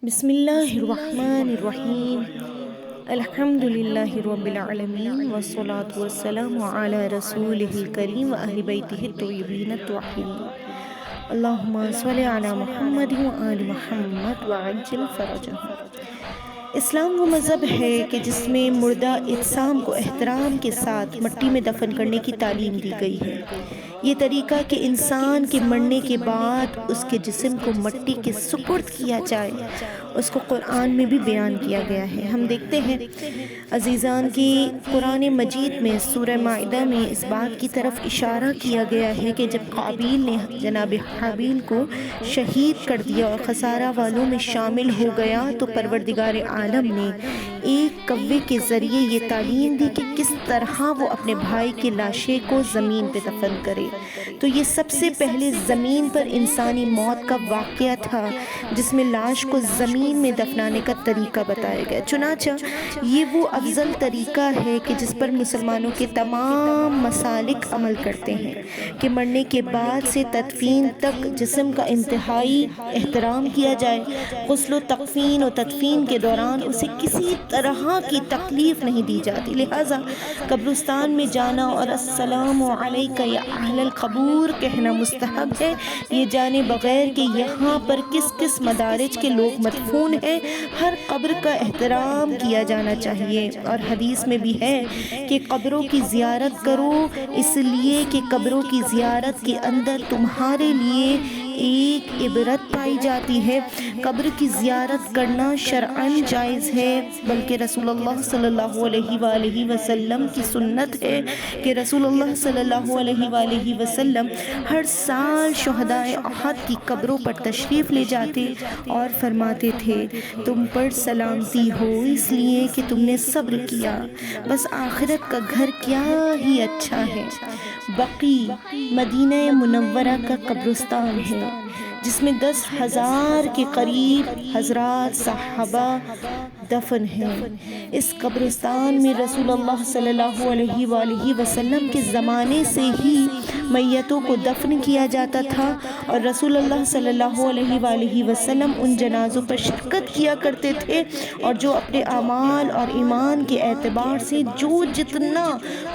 بسم اللہ الرحمن الرحیم الحمد للہ رب العالمین والصلاة والسلام علی رسولہ الکریم واہل بیتہ الطیبین الطاہرین اللہم صل علی محمد وآل محمد وعجل فرجہم۔ اسلام وہ مذہب ہے کہ جس میں مردہ اجسام کو احترام کے ساتھ مٹی میں دفن کرنے کی تعلیم دی گئی ہے۔ یہ طریقہ کہ انسان کے مرنے کے بعد اس کے جسم کو مٹی کے سپرد کیا جائے، اس کو قرآن میں بھی بیان کیا گیا ہے۔ ہم دیکھتے ہیں عزیزان کی قرآن مجید میں سورہ مائدہ میں اس بات کی طرف اشارہ کیا گیا ہے کہ جب قابیل نے جناب حابیل کو شہید کر دیا اور خسارہ والوں میں شامل ہو گیا تو پروردگار عالم نے ایک کوے کے ذریعے یہ تعلیم دی کہ کس طرح وہ اپنے بھائی کے لاشے کو زمین پہ دفن کرے۔ تو یہ سب سے پہلے زمین پر انسانی موت کا واقعہ تھا جس میں لاش کو زمین میں دفنانے کا طریقہ بتایا گیا۔ چنانچہ یہ وہ افضل طریقہ ہے کہ جس پر مسلمانوں کے تمام مسالک عمل کرتے ہیں کہ مرنے کے بعد سے تدفین تک جسم کا انتہائی احترام کیا جائے۔ غسل و تکفین و تدفین کے دوران اسے کسی طرح کی تکلیف نہیں دی جاتی، لہٰذا قبرستان میں جانا اور السلام علیک یا اہل القبور کہنا مستحب ہے، یہ جانے بغیر کہ یہاں پر کس کس مدارج کے لوگ مدفون ہیں۔ ہر قبر کا احترام کیا جانا چاہیے، اور حدیث میں بھی ہے کہ قبروں کی زیارت کرو، اس لیے کہ قبروں کی زیارت کے اندر تمہارے لیے ایک عبرت پائی جاتی ہے۔ قبر کی زیارت کرنا شرعاً جائز ہے، بلکہ رسول اللہ صلی اللہ علیہ وآلہ وسلم کی سنت ہے کہ رسول اللہ صلی اللہ علیہ وآلہ وسلم ہر سال شہدائے احد کی قبروں پر تشریف لے جاتے اور فرماتے تھے تم پر سلامتی ہو، اس لیے کہ تم نے صبر کیا، بس آخرت کا گھر کیا ہی اچھا ہے۔ بقی مدینہ منورہ کا قبرستان ہے جس میں 10,000 کے قریب حضرات صحابہ دفن ہیں۔ اس قبرستان میں رسول اللہ صلی اللہ علیہ وآلہ وسلم کے زمانے سے ہی میتوں کو دفن کیا جاتا تھا، اور رسول اللہ صلی اللہ علیہ وآلہ وسلم ان جنازوں پر شرکت کیا کرتے تھے، اور جو اپنے اعمال اور ایمان کے اعتبار سے جو جتنا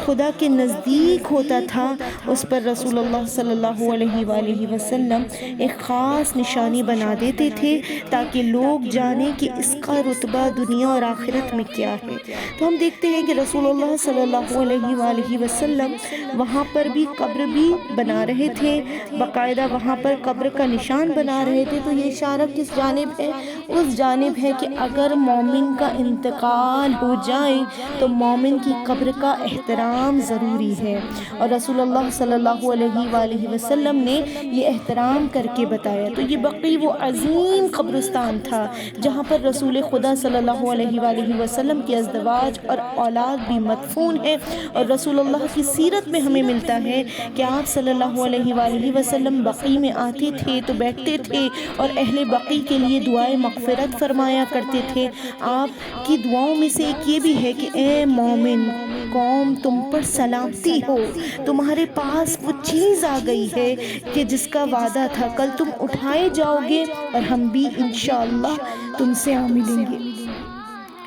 خدا کے نزدیک ہوتا تھا اس پر رسول اللہ صلی اللہ علیہ وآلہ وسلم ایک خاص نشانی بنا دیتے تھے تاکہ لوگ جانیں کہ اس کا رتبہ دنیا اور آخرت میں کیا ہے۔ تو ہم دیکھتے ہیں کہ رسول اللہ صلی اللہ علیہ وآلہ وسلم وہاں پر بھی قبر بھی بنا رہے تھے، باقاعدہ وہاں پر قبر کا نشان بنا رہے تھے۔ تو یہ اشارہ کس جانب ہے؟ اس جانب ہے کہ اگر مومن کا انتقال ہو جائے تو مومن کی قبر کا احترام ضروری ہے، اور رسول اللہ صلی اللہ علیہ وآلہ وسلم نے یہ احترام کر کے بتایا۔ تو یہ بقی وہ عظیم قبرستان تھا جہاں پر رسول خدا صلی اللہ علیہ وآلہ وسلم کی ازدواج اور اولاد بھی مدفون ہے، اور رسول اللہ کی سیرت میں ہمیں ملتا ہے کہ آپ صلی اللہ علیہ وآلہ وسلم بقی میں آتے تھے تو بیٹھتے تھے اور اہل بقی کے لیے دعائے مغفرت فرمایا کرتے تھے۔ آپ کی دعاؤں میں سے ایک یہ بھی ہے کہ اے مومن قوم تم پر سلامتی ہو، تمہارے پاس وہ چیز آ گئی ہے کہ جس کا وعدہ تھا، کل تم اٹھائے جاؤ گے اور ہم بھی انشاءاللہ تم سے ملیں گے۔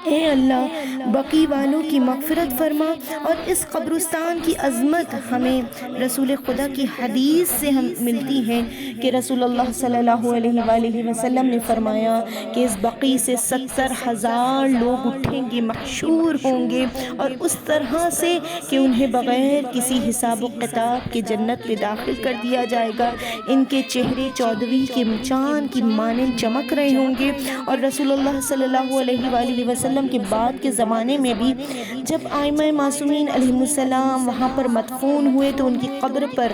اے اللہ بقی والوں کی مغفرت فرما۔ اور اس قبرستان کی عظمت ہمیں رسول خدا کی حدیث سے ہم ملتی ہے کہ رسول اللہ صلی اللہ علیہ وآلہ وسلم نے فرمایا کہ اس بقی سے 70,000 لوگ اٹھیں گے، محشور ہوں گے، اور اس طرح سے کہ انہیں بغیر کسی حساب و کتاب کے جنت میں داخل کر دیا جائے گا۔ ان کے چہرے 14ویں کے چاند کی مانند چمک رہے ہوں گے۔ اور رسول اللہ صلی اللہ علیہ وآلہ وسلم کے بعد کے زمانے میں بھی جب ائمہ معصومین علیہم السلام وہاں پر مدفون ہوئے تو ان کی قبر پر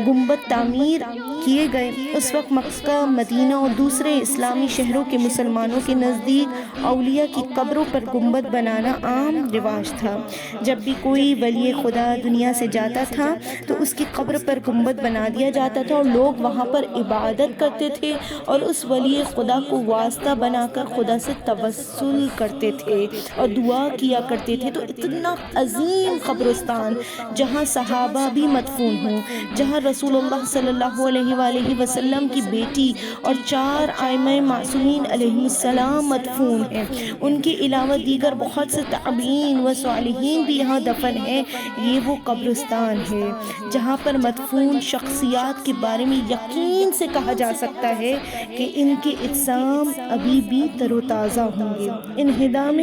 گنبد تعمیر کیے گئے۔ اس وقت مکہ، مدینہ اور دوسرے اسلامی شہروں کے مسلمانوں کے نزدیک اولیاء کی قبروں پر گنبد بنانا عام رواج تھا۔ جب بھی کوئی ولی خدا دنیا سے جاتا تھا تو اس کی قبر پر گنبد بنا دیا جاتا تھا، اور لوگ وہاں پر عبادت کرتے تھے اور اس ولی خدا کو واسطہ بنا کر خدا سے توسل کرتے تھے اور دعا کیا کرتے تھے۔ تو اتنا عظیم قبرستان جہاں صحابہ بھی مدفون ہوں، جہاں رسول اللہ صلی اللہ علیہ علیہ وآلہ وسلم کی بیٹی اور 4 ائمہ معصومین علیہم السلام مدفون ہیں۔ ان کے علاوہ دیگر بہت سے تابعین و صالحین بھی یہاں دفن ہیں۔ یہ وہ قبرستان ہے جہاں پر مدفون شخصیات کے بارے میں یقین سے کہا جا سکتا ہے کہ ان کے اجسام ابھی بھی تر و تازہ ہوں گے۔ انہدام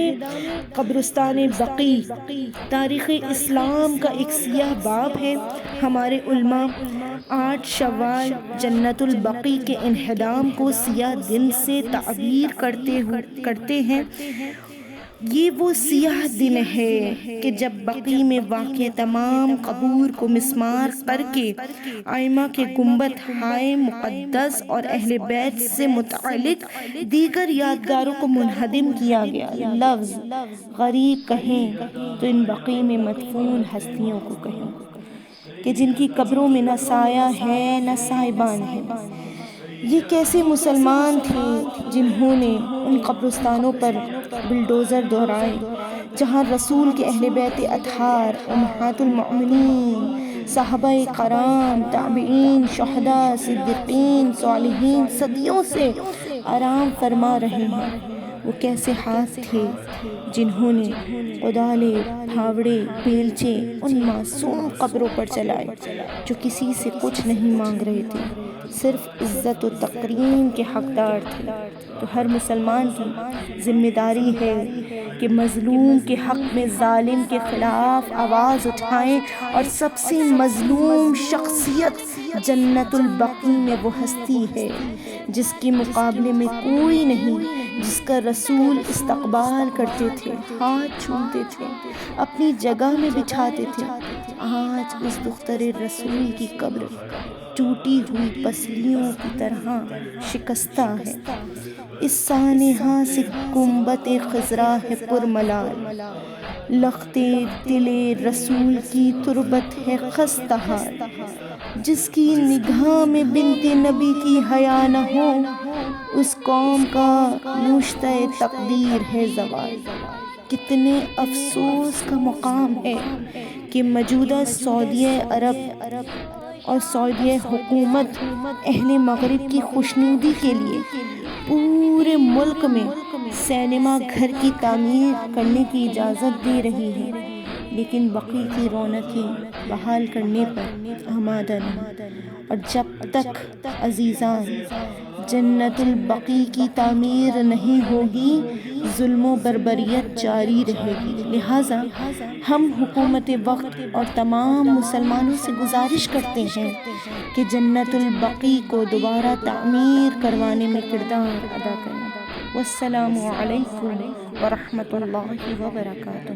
قبرستان بقیع تاریخ اسلام کا ایک سیاہ باب ہے۔ ہمارے علماء 8 شوال جنت البقیع کے انہدام کو سیاہ دن سے تعبیر کرتے ہیں۔ یہ وہ سیاہ دن ہے کہ جب بقیع میں واقع تمام قبور کو مسمار پر کے ائمہ کے گنبد ہائے مقدس اور اہل بیت سے متعلق دیگر یادگاروں کو منہدم کیا گیا۔ لفظ غریب کہیں تو ان بقیع میں مدفون ہستیوں کو کہیں کہ جن کی قبروں میں نہ سایہ ہے نہ سائبان ہے۔ یہ کیسے مسلمان تھے جنہوں نے ان قبرستانوں پر بلڈوزر دوڑائے جہاں رسول کے اہل بیت اطہار، امہات المؤمنین، صحابہ کرام، تابعین، شہداء، صدیقین، صالحین صدیوں سے آرام فرما رہے ہیں۔ وہ کیسے ہاتھ تھے جنہوں نے کدالے، پھاوڑے، بیلچے ان معصوم قبروں پر چلائے جو کسی سے کچھ نہیں مانگ رہے تھے، صرف عزت و تکریم کے حقدار تھے۔ تو ہر مسلمان کی ذمہ داری ہے کہ مظلوم کے حق میں ظالم کے خلاف آواز اٹھائیں، اور سب سے مظلوم شخصیت جنت البقیع میں وہ ہستی ہے جس کے مقابلے میں کوئی نہیں، جس کا رسول استقبال کرتے تھے، ہاتھ چھوتے تھے، اپنی جگہ میں بچھاتے تھے۔ آج اس دختر رسول کی قبر ٹوٹی ہوئی پسلیوں کی طرح شکستہ ہے۔ اس سانحہ سے گنبد خضرا ہے پرملال، لخت دل رسول کی تربت ہے خستہ حال۔ جس کی نگاہ میں بنت نبی کی حیا نہ ہو، اس قوم کا نوشتہ تقدیر ہے زوال۔ کتنے افسوس کا مقام ہے کہ موجودہ سعودیہ عرب اور سعودیہ حکومت اہل مغرب کی خوشنودی کے لیے پورے ملک میں سینما گھر کی تعمیر کرنے کی اجازت دے رہی ہے، لیکن بقیع کی رونقیں بحال کرنے پر آمادہ نہیں۔ اور جب تک عزیزان جنت البقیع کی تعمیر نہیں ہوگی، ظلم و بربریت جاری رہے گی۔ لہٰذا ہم حکومت وقت اور تمام مسلمانوں سے گزارش کرتے ہیں کہ جنت البقیع کو دوبارہ تعمیر کروانے میں کردار ادا کریں۔ والسلام علیکم ورحمۃ اللہ وبرکاتہ۔